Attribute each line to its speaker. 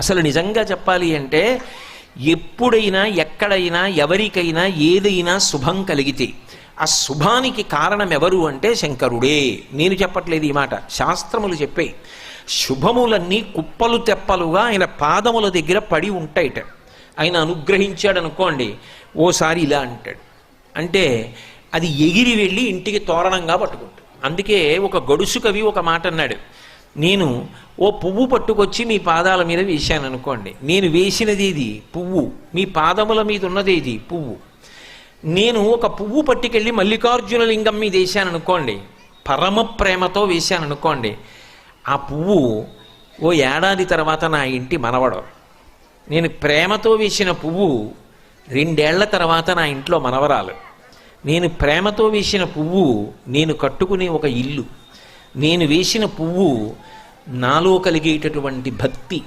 Speaker 1: అసలు నిజంగా చెప్పాలి అంటే ఎప్పుడైనా ఎక్కడైనా ఎవరికైనా ఏదైనా శుభం కలిగితే ఆ శుభానికి కారణం ఎవరు అంటే శంకరుడే. నేను చెప్పట్లేదు ఈ మాట, శాస్త్రములు చెప్పే. శుభములన్నీ కుప్పలు తెప్పలుగా ఆయన పాదముల దగ్గర పడి ఉంటాయిట. ఆయన అనుగ్రహించాడు అనుకోండి, ఓసారి ఇలా అంటాడు అంటే అది ఎగిరి వెళ్ళి ఇంటికి తోరణంగా పట్టుకుంటాడు. అందుకే ఒక గడుసు కవి ఒక మాట అన్నాడు, నేను ఓ పువ్వు పట్టుకొచ్చి మీ పాదాల మీద వేశాను అనుకోండి, నేను వేసినది ఇది పువ్వు, మీ పాదముల మీద ఉన్నది ఇది పువ్వు. నేను ఒక పువ్వు పట్టుకెళ్ళి మల్లికార్జున లింగం మీద వేశాను అనుకోండి, పరమ ప్రేమతో వేశాను అనుకోండి, ఆ పువ్వు ఓ ఏడాది తర్వాత నా ఇంటి మనవడు. నేను ప్రేమతో వేసిన పువ్వు 2 ఏళ్ల తర్వాత నా ఇంట్లో మనవరాలు. నేను ప్రేమతో వేసిన పువ్వు నేను కట్టుకునే ఒక ఇల్లు. నేను వేసిన పువ్వు నాలో కలిగేటటువంటి భక్తి,